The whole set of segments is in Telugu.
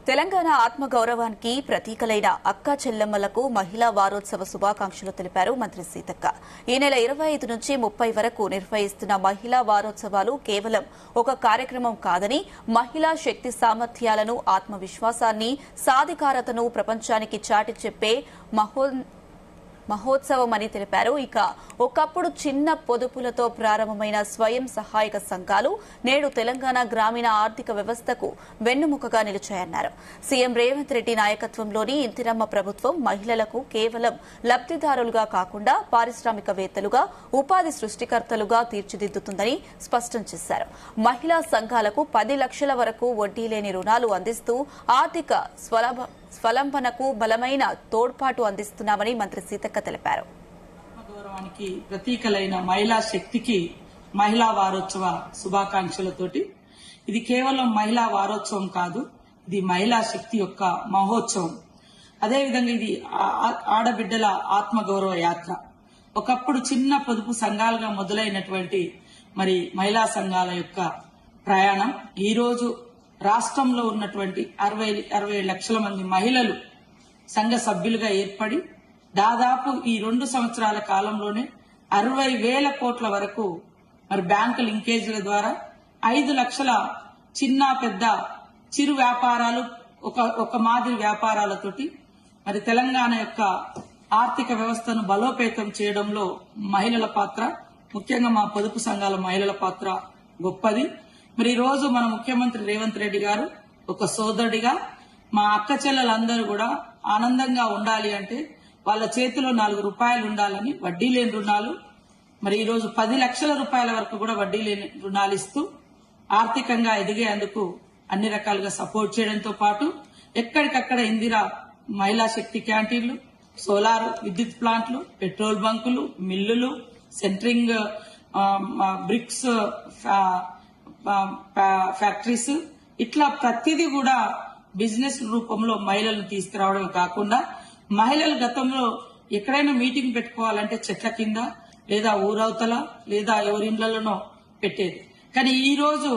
తెలంగాణ ఆత్మగౌరవానికి ప్రతీకలైన అక్కా చెల్లెమ్మలకు మహిళా వారోత్సవ శుభాకాంక్షలు తెలిపారు మంత్రి సీతక్క. ఈ నెల 25 నుంచి 30 వరకు నిర్వహిస్తున్న మహిళా వారోత్సవాలు కేవలం ఒక కార్యక్రమం కాదని, మహిళా శక్తి సామర్థ్యాలను, ఆత్మవిశ్వాసాన్ని, సాధికారతను ప్రపంచానికి చాటి చెప్పే మహోత్సవమని తెలిపారు. ఇక ఒకప్పుడు చిన్న పొదుపులతో ప్రారంభమైన స్వయం సహాయక సంఘాలు నేడు తెలంగాణ గ్రామీణ ఆర్థిక వ్యవస్థకు వెన్నుముకగా నిలిచాయన్నారు. సీఎం రేవంత్ రెడ్డి నాయకత్వంలోని ఇందిరమ్మ ప్రభుత్వం మహిళలకు కేవలం లబ్దిదారులుగా కాకుండా పారిశ్రామికవేత్తలుగా, ఉపాధి సృష్టికర్తలుగా తీర్చిదిద్దుతుందని స్పష్టం చేశారు. మహిళా సంఘాలకు 10 లక్షల వరకు వడ్డీ లేని రుణాలు అందిస్తూ ఆర్థిక స్వలంబనకు బలమైన తోడ్పాటు అందిస్తున్నామని మంత్రి సీతక్క తెలిపారు. ఆత్మగౌరవానికి ప్రతీకలైన మహిళా శక్తికి మహిళా వారోత్సవ శుభాకాంక్షలతోటి. ఇది కేవలం మహిళా వారోత్సవం కాదు, ఇది మహిళా శక్తి యొక్క మహోత్సవం. అదేవిధంగా ఇది ఆడబిడ్డల ఆత్మగౌరవ యాత్ర. ఒకప్పుడు చిన్న పొదుపు సంఘాలుగా మొదలైనటువంటి మహిళా సంఘాల యొక్క ప్రయాణం ఈ రోజు రాష్ట్రంలో ఉన్నటువంటి 60 లక్షల మంది మహిళలు సంఘ సభ్యులుగా ఏర్పడి దాదాపు ఈ 2 సంవత్సరాల కాలంలోనే 60,000 కోట్ల వరకు బ్యాంకు లింకేజీల ద్వారా 5 లక్షల చిన్న పెద్ద చిరు వ్యాపారాలు, ఒక మాదిరి వ్యాపారాలతోటి తెలంగాణ యొక్క ఆర్థిక వ్యవస్థను బలోపేతం చేయడంలో మహిళల పాత్ర, ముఖ్యంగా మా పొదుపు సంఘాల మహిళల పాత్ర గొప్పది. ఈ రోజు మన ముఖ్యమంత్రి రేవంత్ రెడ్డి గారు ఒక సోదరుడిగా మా అక్క చెల్లెలందరూ కూడా ఆనందంగా ఉండాలి అంటే వాళ్ళ చేతిలో 4 రూపాయలు ఉండాలని వడ్డీ లేని రుణాలు, ఈ రోజు 10 లక్షల రూపాయల వరకు కూడా వడ్డీ లేని రుణాలు ఇస్తూ ఆర్థికంగా ఎదిగేందుకు అన్ని రకాలుగా సపోర్ట్ చేయడంతో పాటు ఎక్కడికక్కడ ఇందిరా మహిళా శక్తి క్యాంటీన్లు, సోలార్ విద్యుత్ ప్లాంట్లు, పెట్రోల్ బంకులు, మిల్లులు, సెంట్రింగ్ బ్రిక్స్ ఫ్యాక్టరీస్, ఇట్లా ప్రతిదీ కూడా బిజినెస్ రూపంలో మహిళలను తీసుకురావడమే కాకుండా మహిళలు గతంలో ఎక్కడైనా మీటింగ్ పెట్టుకోవాలంటే చెట్ల కింద లేదా ఊరవతల లేదా ఎవరిండ్లలోనో పెట్టేది. కానీ ఈ రోజు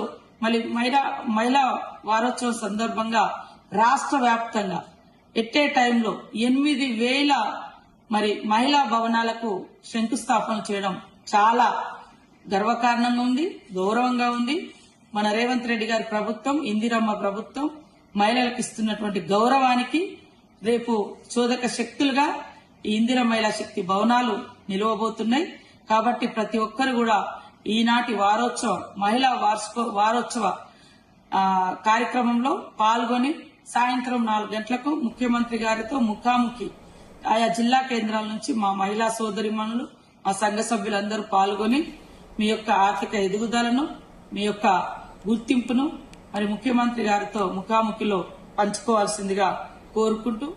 మహిళా వారోత్సవం సందర్భంగా రాష్ట్ర వ్యాప్తంగా ఎట్టే టైంలో 8,000 మహిళా భవనాలకు శంకుస్థాపన చేయడం చాలా గర్వకారణంగా ఉంది, గౌరవంగా ఉంది. మన రేవంత్ రెడ్డి గారి ప్రభుత్వం, ఇందిరమ్మ ప్రభుత్వం మహిళలకు ఇస్తున్నటువంటి గౌరవానికి రేపు చోదక శక్తులుగా ఈ ఇందిరా మహిళా శక్తి భవనాలు నిలవబోతున్నాయి. కాబట్టి ప్రతి ఒక్కరు కూడా ఈనాటి మహిళా వారోత్సవ కార్యక్రమంలో పాల్గొని సాయంత్రం 4 గంటలకు ముఖ్యమంత్రి గారితో ముఖాముఖి ఆయా జిల్లా కేంద్రాల నుంచి మా మహిళా సోదరిమణులు, మా సంఘ సభ్యులందరూ పాల్గొని మీ యొక్క ఆర్థిక ఎదుగుదలను, మీ యొక్క గుర్తింపును ముఖ్యమంత్రి గారితో ముఖాముఖిలో పంచుకోవాల్సిందిగా కోరుకుంటూ